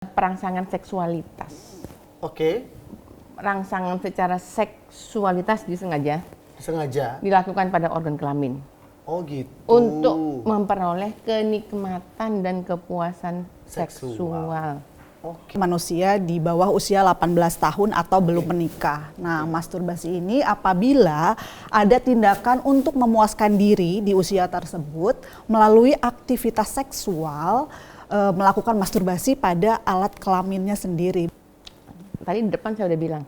Perangsangan seksualitas. Oke. Rangsangan secara seksualitas disengaja dilakukan pada organ kelamin. Oh gitu. Untuk memperoleh kenikmatan dan kepuasan seksual. Oke. Manusia di bawah usia 18 tahun atau belum menikah. Nah, masturbasi ini apabila ada tindakan untuk memuaskan diri di usia tersebut melalui aktivitas seksual, melakukan masturbasi pada alat kelaminnya sendiri. Tadi di depan saya udah bilang,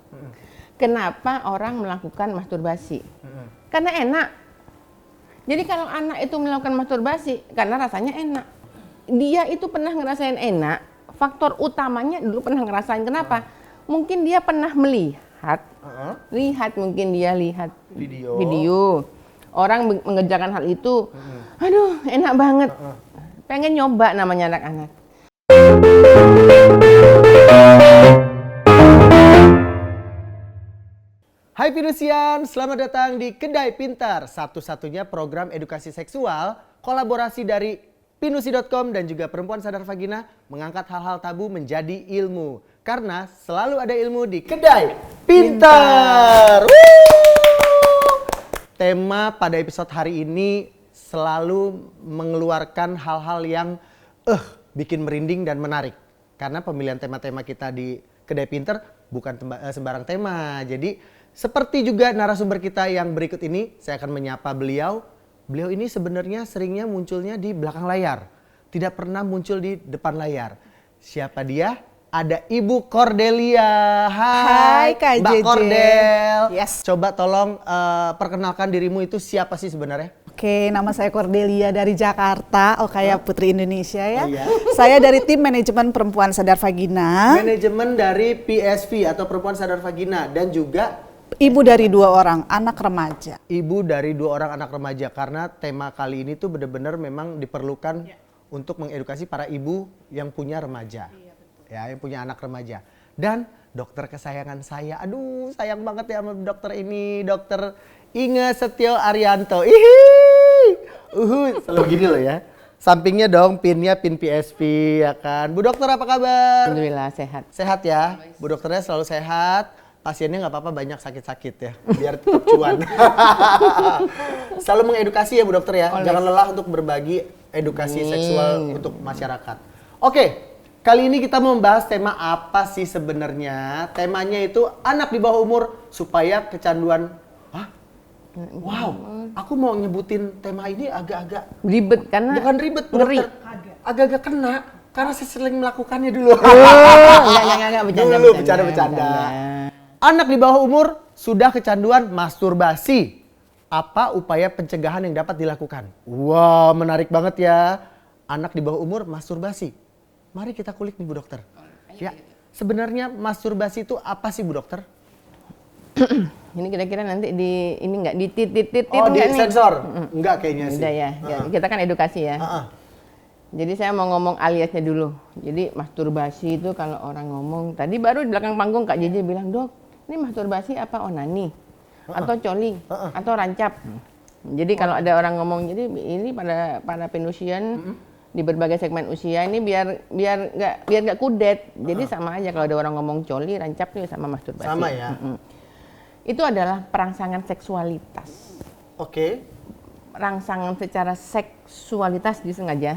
kenapa orang melakukan masturbasi? Karena enak. Jadi kalau anak itu melakukan masturbasi karena rasanya enak. Dia itu pernah ngerasain enak, faktor utamanya dulu pernah ngerasain. Kenapa? Mungkin dia pernah melihat, mungkin dia lihat video. Orang mengerjakan hal itu, aduh enak banget. Pengen nyoba namanya anak-anak. Hai Pinusian, selamat datang di Kedai Pintar, satu-satunya program edukasi seksual, kolaborasi dari Pinusi.com dan juga Perempuan Sadar Vagina mengangkat hal-hal tabu menjadi ilmu. Karena selalu ada ilmu di Kedai Pintar. Tema pada episode hari ini selalu mengeluarkan hal-hal yang bikin merinding dan menarik. Karena pemilihan tema-tema kita di Kedai Pintar bukan sembarang tema. Jadi seperti juga narasumber kita yang berikut ini, saya akan menyapa beliau. Beliau ini sebenarnya seringnya munculnya di belakang layar. Tidak pernah muncul di depan layar. Siapa dia? Ada Ibu Cordelia. Hai Kak Mbak JJ. Cordel. Yes. Coba tolong perkenalkan dirimu itu siapa sih sebenarnya? Oke, nama saya Cordelia dari Jakarta, kayak Putri Indonesia ya. Oh, iya. Saya dari tim manajemen Perempuan Sadar Vagina. Manajemen dari PSV atau Perempuan Sadar Vagina dan juga Ibu dari 2 orang anak remaja. ibu dari 2 orang anak remaja, karena tema kali ini tuh benar-benar memang diperlukan untuk mengedukasi para ibu yang punya remaja, ya, yang punya anak remaja. Dan dokter kesayangan saya, aduh sayang banget ya sama dokter ini, dokter Inge Setio Arianto. Selalu gini loh ya. Sampingnya dong pinnya pin PSV ya kan. Bu dokter apa kabar? Alhamdulillah sehat. Sehat ya, Bu dokternya selalu sehat. Pasiennya nggak apa-apa banyak sakit-sakit ya, biar tetap cuan. Selalu mengedukasi ya Bu dokter ya, jangan lelah untuk berbagi edukasi seksual untuk masyarakat. Oke, kali ini kita mau membahas tema apa sih sebenarnya? Temanya itu anak di bawah umur supaya kecanduan. Wow, aku mau nyebutin tema ini agak-agak Ribet karena bukan ribet Bu ngeri. dokter, agak-agak kena karena saya sering melakukannya dulu. Enggak, Dulu bercanda-bercanda. Anak di bawah umur sudah kecanduan masturbasi. Apa upaya pencegahan yang dapat dilakukan? Wow, menarik banget ya. Anak di bawah umur masturbasi. Mari kita kulik nih Bu dokter. Ya, sebenarnya masturbasi itu apa sih Bu dokter? Ini kira-kira nanti di ini enggak di titit Oh, di enggak nih? sensor? Enggak kayaknya sih. Udah ya. Kita kan edukasi ya. Jadi saya mau ngomong aliasnya dulu. Jadi masturbasi itu kalau orang ngomong, tadi baru di belakang panggung Kak JJ bilang, "Dok, ini masturbasi apa onani? Atau coli? Atau rancap?" Jadi kalau ada orang ngomong, jadi ini pada penusian di berbagai segmen usia ini biar nggak kudet. Jadi sama aja kalau ada orang ngomong coli, rancap itu sama masturbasi. Sama ya. Itu adalah perangsangan seksualitas. Oke. Rangsangan secara seksualitas disengaja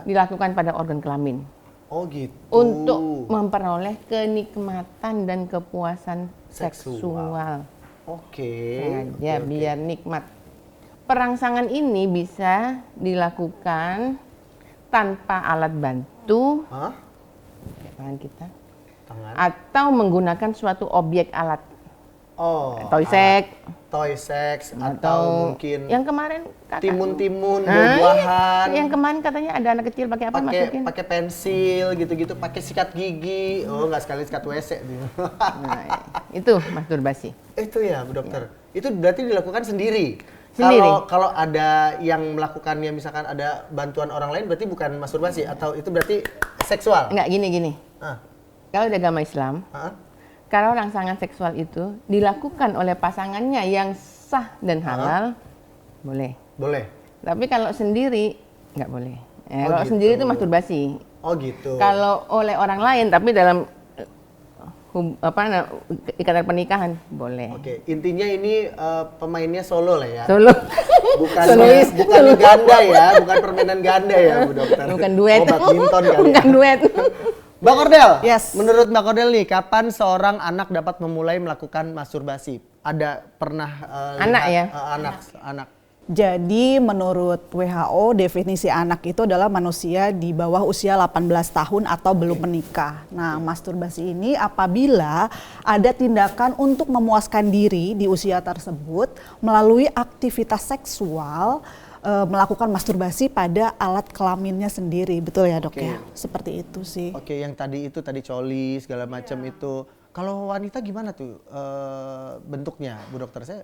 dilakukan pada organ kelamin. Oh gitu. Untuk memperoleh kenikmatan dan kepuasan seksual. Oke. Sengaja biar nikmat. Perangsangan ini bisa dilakukan tanpa alat bantu, tangan kita, atau menggunakan suatu objek alat. Toy sex atau mungkin yang kemarin timun-timun, buah-buahan. Yang kemarin katanya ada anak kecil pakai apa masukin? Pakai pensil gitu-gitu, pakai sikat gigi. Oh, nggak sekali sikat WC. Nah, itu masturbasi. Itu ya, Bu dokter. Itu berarti dilakukan sendiri. Sendiri. Kalau ada yang melakukannya, misalkan ada bantuan orang lain, berarti bukan masturbasi atau itu berarti seksual? Enggak, gini. Kalau di agama Islam, kalau rangsangan seksual itu dilakukan oleh pasangannya yang sah dan halal, boleh. Boleh. Tapi kalau sendiri nggak boleh. Oh, Kalau gitu. sendiri itu masturbasi. Oh gitu. Kalau oleh orang lain, tapi dalam ikatan pernikahan boleh. Oke, intinya ini pemainnya solo lah ya. Solo. Bukan Solois. bukan ganda ya, bukan permainan ganda ya, Bu Dokter. Bukan duet. Oh, badminton kali. Bukan ya. duet. Mbak Cordel, Yes. menurut Mbak Cordel nih, kapan seorang anak dapat memulai melakukan masturbasi? Ada pernah Anak lihat, ya? anak. Jadi menurut WHO definisi anak itu adalah manusia di bawah usia 18 tahun atau belum menikah. Nah, masturbasi ini apabila ada tindakan untuk memuaskan diri di usia tersebut melalui aktivitas seksual, melakukan masturbasi pada alat kelaminnya sendiri. Betul ya, Dok Oke. ya? Seperti itu sih. Oke, yang tadi coli segala macam itu. Kalau wanita gimana tuh bentuknya, Bu Dokter? Saya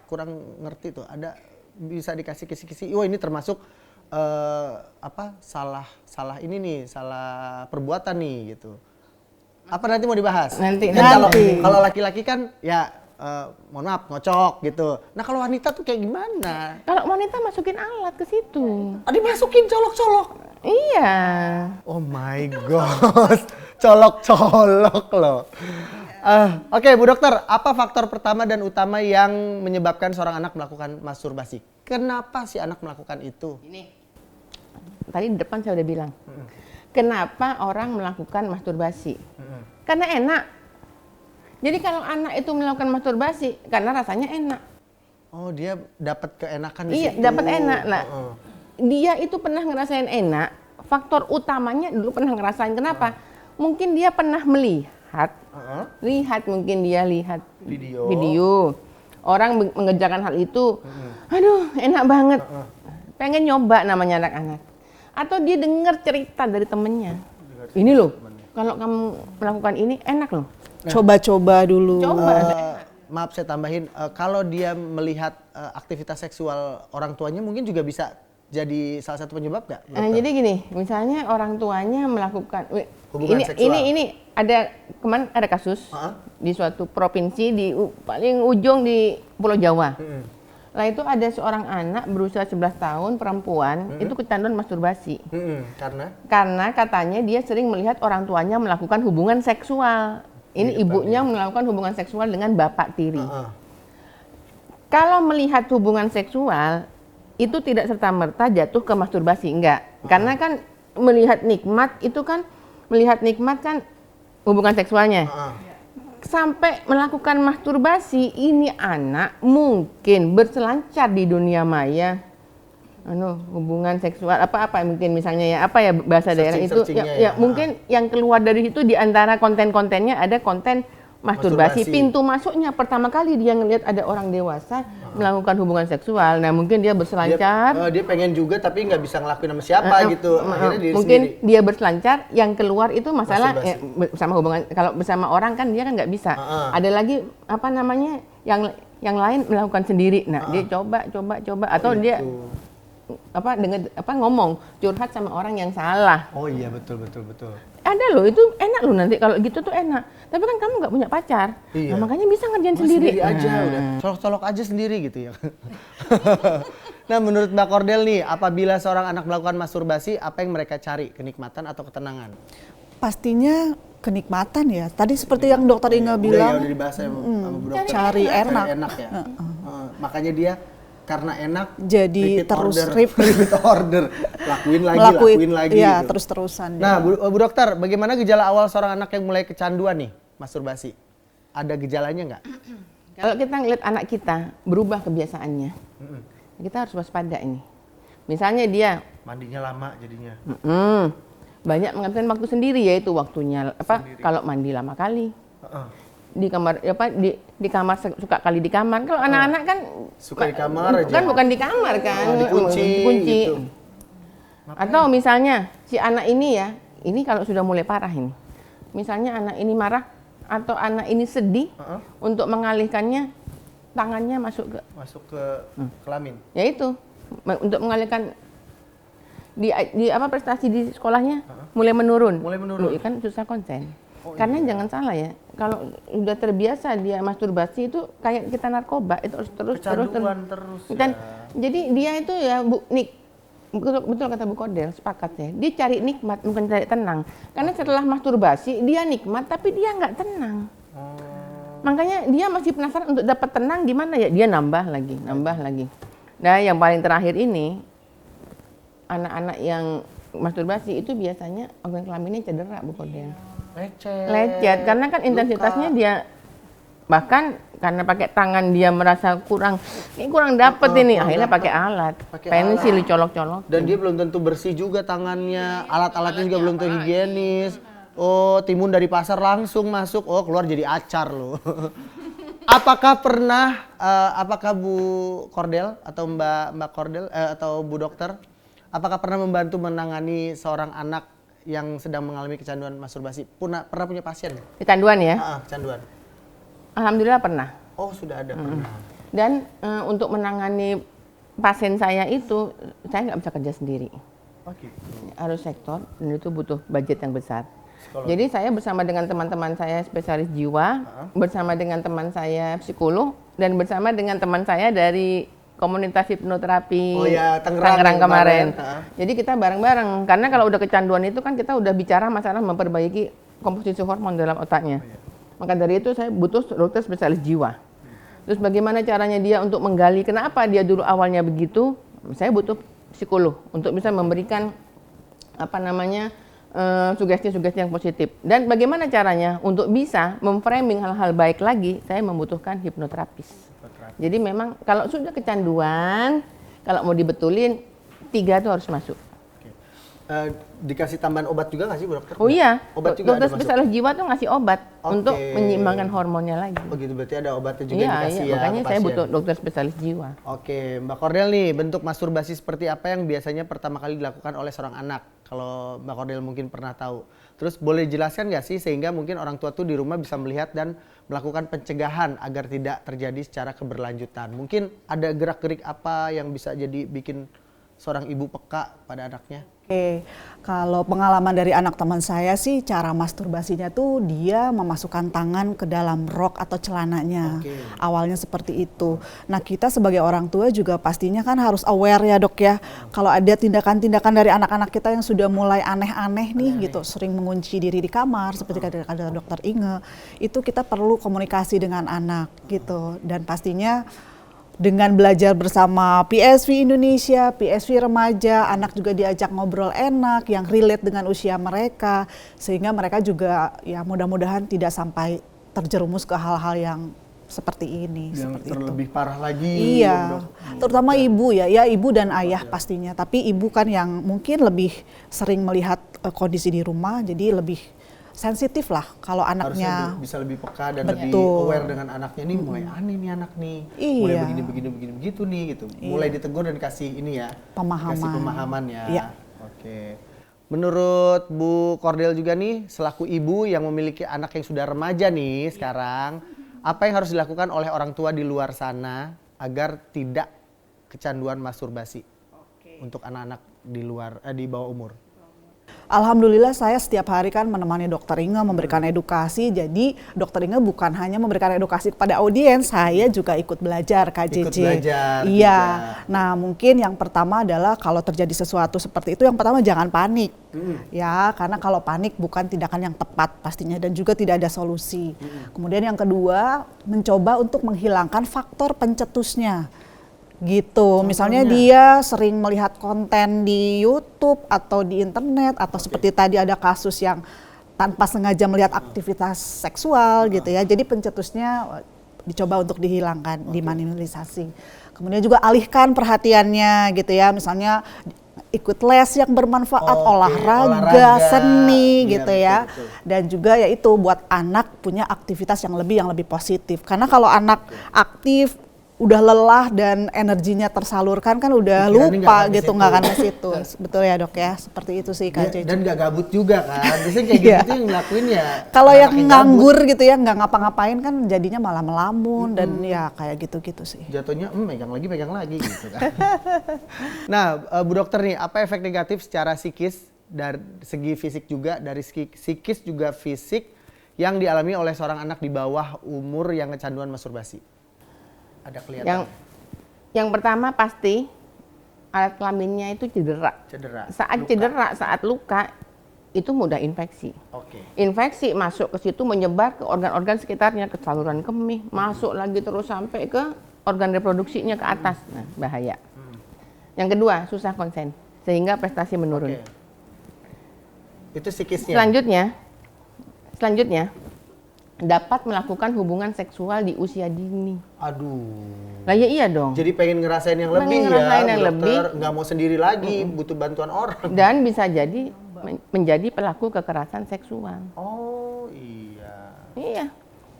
kurang ngerti tuh. Ada bisa dikasih kisi-kisi. Oh, ini termasuk salah ini nih, salah perbuatan nih gitu. Apa nanti mau dibahas? Nanti. Kan kalau laki-laki kan ya mohon maaf ngocok gitu. Nah, kalau wanita tuh kayak gimana? Kalau wanita masukin alat ke situ. Dimasukin colok-colok. Iya. Oh my god, colok-colok loh. Oke, Bu Dokter, apa faktor pertama dan utama yang menyebabkan seorang anak melakukan masturbasi? Kenapa si anak melakukan itu? Ini. Tadi di depan saya udah bilang. Kenapa orang melakukan masturbasi? Karena enak. Jadi kalau anak itu melakukan masturbasi karena rasanya enak. Oh, dia dapat keenakan di Iya, situ. dapat enak. Nah, dia itu pernah ngerasain enak. Faktor utamanya dulu pernah ngerasain. Kenapa? Mungkin dia pernah melihat, mungkin dia lihat video. Orang mengerjakan hal itu, aduh enak banget. Pengen nyoba namanya anak-anak. Atau dia dengar cerita dari temennya. Ini loh, kalau kamu melakukan ini enak loh. Coba-coba dulu. Coba. Maaf saya tambahin, kalau dia melihat aktivitas seksual orang tuanya mungkin juga bisa jadi salah satu penyebab nggak? Jadi gini, misalnya orang tuanya melakukan Hubungan seksual. ini ada kemarin ada kasus di suatu provinsi di paling ujung di Pulau Jawa. Lah itu ada seorang anak berusia 11 tahun perempuan itu kecanduan masturbasi. Karena katanya dia sering melihat orang tuanya melakukan hubungan seksual. Ini ibunya melakukan hubungan seksual dengan bapak tiri. Kalau melihat hubungan seksual itu tidak serta-merta jatuh ke masturbasi, enggak. Karena kan melihat nikmat kan hubungan seksualnya. Sampai melakukan masturbasi, ini anak mungkin berselancar di dunia maya. Hubungan seksual apa mungkin misalnya ya bahasa daerah itu mungkin yang keluar dari itu di antara konten-kontennya ada konten masturbasi. Pintu masuknya pertama kali dia ngelihat ada orang dewasa melakukan hubungan seksual. Nah, mungkin dia berselancar. Dia pengen juga tapi nggak bisa ngelakuin sama siapa gitu. Akhirnya diri mungkin sendiri. dia berselancar, yang keluar itu masalah bersama hubungan. Kalau bersama orang kan dia kan nggak bisa. Ada lagi yang lain melakukan sendiri. Nah, dia coba atau dia ngomong curhat sama orang yang salah. Oh iya, betul. Ada loh, itu enak loh nanti kalau gitu tuh enak. Tapi kan kamu nggak punya pacar, Iya. nah, makanya bisa ngerjain sendiri. aja udah. Colok-colok aja sendiri gitu ya. Nah, menurut Mbak Cordel nih, apabila seorang anak melakukan masturbasi, apa yang mereka cari? Kenikmatan atau ketenangan? Pastinya kenikmatan ya. Tadi seperti yang Dokter Inga bilang, udah dibahas sama Bu Dokter. cari enak. enak ya. Makanya dia karena enak Jadi terus repeat order, lakuin lagi ya, gitu. terus-terusan. Nah, Bu Dokter, bagaimana gejala awal seorang anak yang mulai kecanduan nih masturbasi? Ada gejalanya nggak? Kalau kita ngeliat anak kita berubah kebiasaannya, kita harus waspada ini. Misalnya dia Mandinya lama jadinya. banyak menghabiskan waktu sendiri, yaitu waktunya kalau mandi lama kali. Di kamar di kamar suka kali di kamar. Kalau anak-anak kan Suka di kamar aja. Kan bukan di kamar kan, dikunci gitu. Atau misalnya si anak ini ini kalau sudah mulai parah ini. Misalnya anak ini marah atau anak ini sedih, untuk mengalihkannya tangannya masuk ke kelamin. Ya itu untuk mengalihkan di prestasi di sekolahnya mulai menurun. Loh, kan susah konsen. Karena jangan salah ya, kalau udah terbiasa dia masturbasi itu kayak kita narkoba, itu terus. Kecanduan terus ya. Jadi dia itu betul, betul kata Bu Kordel, sepakat ya. Dia cari nikmat, bukan cari tenang. Karena setelah masturbasi, dia nikmat, tapi dia nggak tenang. Makanya dia masih penasaran untuk dapat tenang gimana ya. Dia nambah lagi, nambah lagi. Nah, yang paling terakhir ini, anak-anak yang masturbasi itu biasanya organ kelaminnya cedera, Bu Kordel. Lecet, karena kan intensitasnya dia, bahkan karena pakai tangan dia merasa kurang dapet ini, akhirnya pakai alat, pensil dicolok-colok. Dan dia belum tentu bersih juga tangannya, alat-alatnya juga belum tentu higienis. Oh, timun dari pasar langsung masuk, oh keluar jadi acar loh. Apakah pernah, apakah Bu Kordel atau Mbak Kordel atau Bu Dokter, apakah pernah membantu menangani seorang anak yang sedang mengalami kecanduan masturbasi? Pernah punya pasien? Kecanduan ya? Kecanduan. Alhamdulillah pernah. Oh, sudah ada pernah. Dan untuk menangani pasien saya itu, saya nggak bisa kerja sendiri. Oke. Harus sektor, dan itu butuh budget yang besar. Jadi saya bersama dengan teman-teman saya spesialis jiwa, bersama dengan teman saya psikolog, dan bersama dengan teman saya dari komunitas hipnoterapi Tangerang kemarin. Jadi kita bareng-bareng, karena kalau udah kecanduan itu kan kita udah bicara masalah memperbaiki komposisi hormon dalam otaknya. Maka dari itu saya butuh dokter spesialis jiwa. Terus bagaimana caranya dia untuk menggali kenapa dia dulu awalnya begitu? Saya butuh psikolog untuk bisa memberikan sugesti-sugesti yang positif. Dan bagaimana caranya untuk bisa memframing hal-hal baik lagi? Saya membutuhkan hipnoterapis. Jadi memang kalau sudah kecanduan, kalau mau dibetulin 3 itu harus masuk. Dikasih tambahan obat juga nggak sih Bu Dokter? Oh iya, obat juga dokter spesialis jiwa tuh ngasih obat untuk menyeimbangkan hormonnya lagi. Oh gitu, berarti ada obatnya juga dikasih ya. Makanya saya butuh dokter spesialis jiwa. Oke, Mbak Kordel nih, bentuk masturbasi seperti apa yang biasanya pertama kali dilakukan oleh seorang anak? Kalau Mbak Kordel mungkin pernah tahu. Terus boleh jelaskan nggak sih sehingga mungkin orang tua tuh di rumah bisa melihat dan melakukan pencegahan agar tidak terjadi secara keberlanjutan. Mungkin ada gerak-gerik apa yang bisa jadi bikin seorang ibu peka pada anaknya? Oke, kalau pengalaman dari anak teman saya sih cara masturbasinya tuh dia memasukkan tangan ke dalam rok atau celananya. Awalnya seperti itu. Nah, kita sebagai orang tua juga pastinya kan harus aware ya Dok ya. Kalau ada tindakan-tindakan dari anak-anak kita yang sudah mulai aneh-aneh nih gitu, sering mengunci diri di kamar seperti kata Dokter Inge, itu kita perlu komunikasi dengan anak gitu. Dan pastinya dengan belajar bersama PSV Indonesia, PSV Remaja, anak juga diajak ngobrol enak yang relate dengan usia mereka, sehingga mereka juga ya mudah-mudahan tidak sampai terjerumus ke hal-hal yang seperti ini. Yang seperti terlebih itu. parah lagi. Iya, terutama ibu ya ibu dan ayah pastinya. Tapi ibu kan yang mungkin lebih sering melihat kondisi di rumah, jadi lebih sensitif lah kalau anaknya bisa lebih peka dan betul. lebih aware dengan anaknya nih, mulai aneh nih anak nih, mulai begini begitu nih gitu, mulai ditegur dan kasih ini ya, kasih pemahaman ya. Oke. Menurut Bu Kordel juga nih selaku ibu yang memiliki anak yang sudah remaja nih sekarang, apa yang harus dilakukan oleh orang tua di luar sana agar tidak kecanduan masturbasi untuk anak-anak di luar di bawah umur? Alhamdulillah saya setiap hari kan menemani Dokter Inge memberikan edukasi. Jadi Dokter Inge bukan hanya memberikan edukasi kepada audiens, saya juga ikut belajar KJJ. Ikut belajar. Iya. Nah, mungkin yang pertama adalah kalau terjadi sesuatu seperti itu, yang pertama jangan panik. Ya, karena kalau panik bukan tindakan yang tepat pastinya dan juga tidak ada solusi. Kemudian yang kedua, mencoba untuk menghilangkan faktor pencetusnya. Gitu, misalnya dia sering melihat konten di YouTube atau di internet atau seperti tadi ada kasus yang tanpa sengaja melihat aktivitas seksual gitu ya. Jadi pencetusnya dicoba untuk dihilangkan, diminimalisasi. Kemudian juga alihkan perhatiannya gitu ya, misalnya ikut les yang bermanfaat, olahraga, seni gitu ya. Betul. Dan juga yaitu buat anak punya aktivitas yang lebih positif. Karena kalau anak aktif udah lelah dan energinya tersalurkan kan udah lupa gitu, nggak akan ke situ. Betul ya Dok ya, seperti itu sih Kak Jeju. Dan nggak gabut juga kan, biasanya kayak gitu yang ngelakuin ya. Kalau yang nganggur gitu ya, nggak ngapa-ngapain kan jadinya malah melamun dan ya kayak gitu-gitu sih. Jatuhnya pegang lagi gitu kan. Nah Bu Dokter nih, apa efek negatif secara psikis dari segi fisik juga, dari segi psikis juga fisik yang dialami oleh seorang anak di bawah umur yang kecanduan masturbasi? Ada kelihatan? Yang pertama pasti alat kelaminnya itu cedera. Saat luka. cedera, saat luka itu mudah infeksi. Oke. Infeksi masuk ke situ menyebar ke organ-organ sekitarnya, ke saluran kemih, masuk lagi terus sampai ke organ reproduksinya ke atas. Nah, bahaya. Yang kedua, susah konsen sehingga prestasi menurun. Oke. Itu psikisnya. Selanjutnya dapat melakukan hubungan seksual di usia dini. Aduh. Lah ya iya dong. Jadi pengen ngerasain yang lebih ngerasain ya, yang dokter. lebih. Nggak mau sendiri lagi, butuh bantuan orang. Dan bisa jadi menjadi pelaku kekerasan seksual. Oh iya. Iya.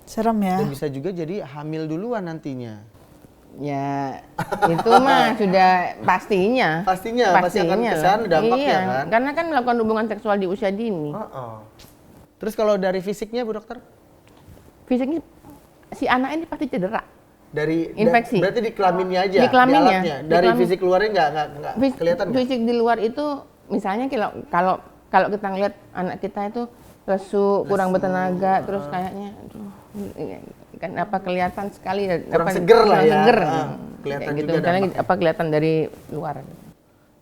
Serem ya. Dan bisa juga jadi hamil duluan nantinya. Ya, itu mah sudah pastinya. Pastinya, pasti akan lah. kesana dampaknya Iya, kan. karena kan melakukan hubungan seksual di usia dini. Terus kalau dari fisiknya Bu Dokter? Fisiknya si anak ini pasti cedera. Dari Infeksi. Berarti di kelaminnya aja. Di kelaminnya. alatnya. Dari Di kelamin. fisik luarnya nggak kelihatan nggak? Fisik di luar itu misalnya kalau kita ngeliat anak kita itu lesu, kurang bertenaga, terus kayaknya aduh, kan apa kelihatan sekali Kurang apa, seger lah ya. seger. Kelihatan Kayak gitu. juga Misalnya dampaknya. apa kelihatan dari luar.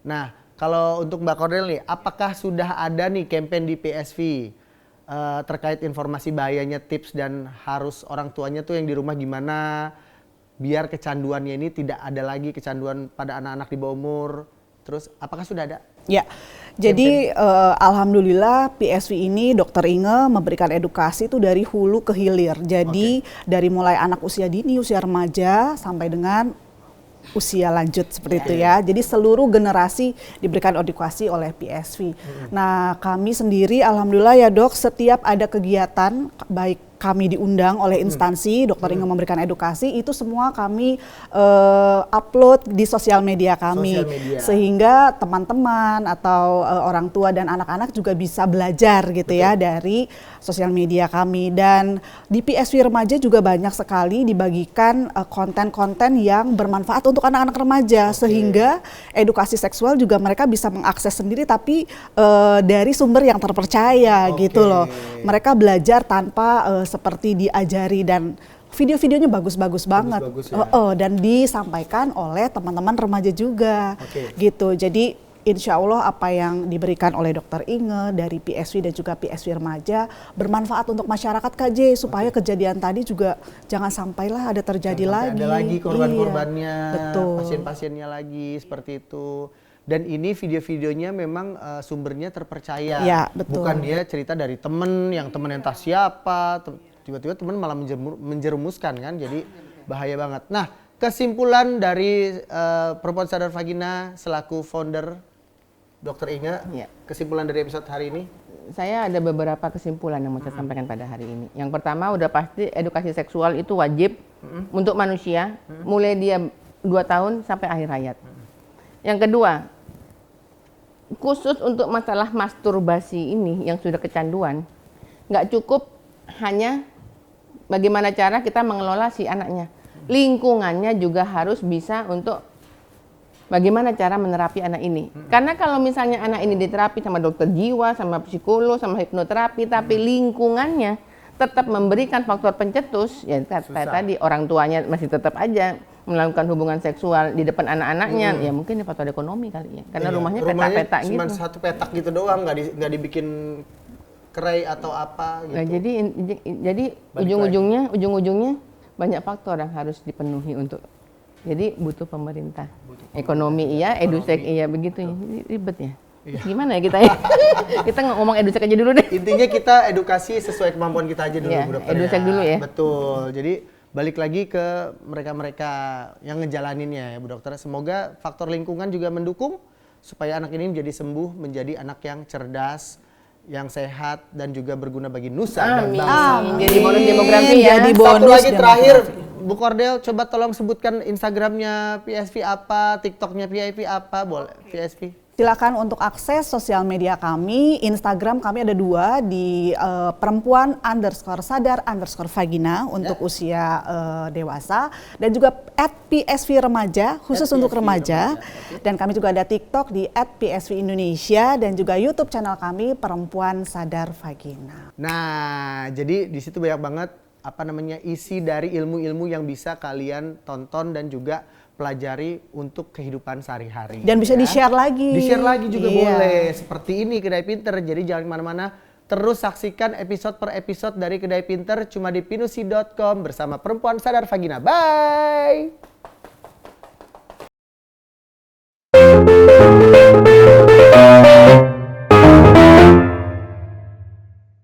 Nah, kalau untuk Mbak Cordel nih, apakah sudah ada nih campaign di PSV terkait informasi bahayanya, tips dan harus orang tuanya tuh yang di rumah gimana biar kecanduannya ini tidak ada lagi, kecanduan pada anak-anak di bawah umur. Terus apakah sudah ada? Ya, jadi alhamdulillah PSV ini Dokter Inge memberikan edukasi itu dari hulu ke hilir. Jadi dari mulai anak usia dini, usia remaja sampai dengan usia lanjut seperti itu ya. Jadi seluruh generasi diberikan edukasi oleh PSV. Nah, kami sendiri alhamdulillah ya Dok, setiap ada kegiatan baik kami diundang oleh instansi, Dokter Inge memberikan edukasi, itu semua kami upload di sosial media kami. Sehingga teman-teman atau orang tua dan anak-anak juga bisa belajar gitu ya dari sosial media kami. Dan di PSV Remaja juga banyak sekali dibagikan konten-konten yang bermanfaat untuk anak-anak remaja. Sehingga edukasi seksual juga mereka bisa mengakses sendiri tapi dari sumber yang terpercaya gitu loh. Mereka belajar tanpa seperti diajari dan video-videonya bagus-bagus banget. Dan disampaikan oleh teman-teman remaja juga gitu. Jadi insya Allah apa yang diberikan oleh Dokter Inge dari PSV dan juga PSV Remaja bermanfaat untuk masyarakat KJ supaya kejadian tadi juga jangan sampailah ada terjadi lagi. Ada lagi korban-korbannya, Betul. pasien-pasiennya lagi seperti itu. Dan ini video-videonya memang sumbernya terpercaya. Ya, betul. Bukan dia cerita dari temen yang entah siapa, tiba-tiba temen malah menjerumuskan kan, jadi bahaya banget. Nah, kesimpulan dari Perempuan Sadar Vagina selaku founder Dokter Inge, kesimpulan dari episode hari ini? Saya ada beberapa kesimpulan yang mau saya sampaikan pada hari ini. Yang pertama udah pasti edukasi seksual itu wajib untuk manusia, mulai dia 2 tahun sampai akhir hayat. Yang kedua, khusus untuk masalah masturbasi ini yang sudah kecanduan, nggak cukup hanya bagaimana cara kita mengelola si anaknya. Lingkungannya juga harus bisa untuk bagaimana cara menerapi anak ini. Karena kalau misalnya anak ini diterapi sama dokter jiwa, sama psikolog, sama hipnoterapi, tapi lingkungannya tetap memberikan faktor pencetus, ya tadi orang tuanya masih tetap aja melakukan hubungan seksual di depan anak-anaknya, ya mungkin faktor ekonomi kali ya. Karena rumahnya petak-petak gitu. Cuma satu petak gitu doang, nggak dibikin kerai atau apa gitu. Nah, jadi ujung-ujungnya banyak faktor yang harus dipenuhi untuk. Jadi butuh pemerintah. Ekonomi iya, edusek iya, begitu ya. Ribet ya. Gimana ya kita ya? Kita ngomong edusek aja dulu deh. Intinya kita edukasi sesuai kemampuan kita aja dulu, Bu Dokter. Edusek dulu ya. Betul. Jadi balik lagi ke mereka-mereka yang ngejalaninnya ya Bu Dokter. Semoga faktor lingkungan juga mendukung supaya anak ini menjadi sembuh, menjadi anak yang cerdas, yang sehat dan juga berguna bagi nusa dan bangsa. Jadi bonus demografi ya. Jadi Satu bonus lagi demografi. terakhir, Bu Cordel, coba tolong sebutkan Instagramnya PSV apa, TikToknya PSV apa, boleh PSV. Silakan untuk akses sosial media kami. Instagram kami ada 2 di perempuan_sadar_vagina untuk usia dewasa dan juga @PSV Remaja khusus untuk remaja. Dan kami juga ada TikTok di @PSV Indonesia dan juga YouTube channel kami Perempuan Sadar Vagina. Nah, jadi di situ banyak banget isi dari ilmu-ilmu yang bisa kalian tonton dan juga pelajari untuk kehidupan sehari-hari. Dan bisa di-share lagi. Di-share lagi juga Iya. boleh. Seperti ini Kedai Pinter. Jadi jangan kemana-mana. Terus saksikan episode per episode dari Kedai Pinter cuma di pinusi.com bersama Perempuan Sadar Vagina. Bye!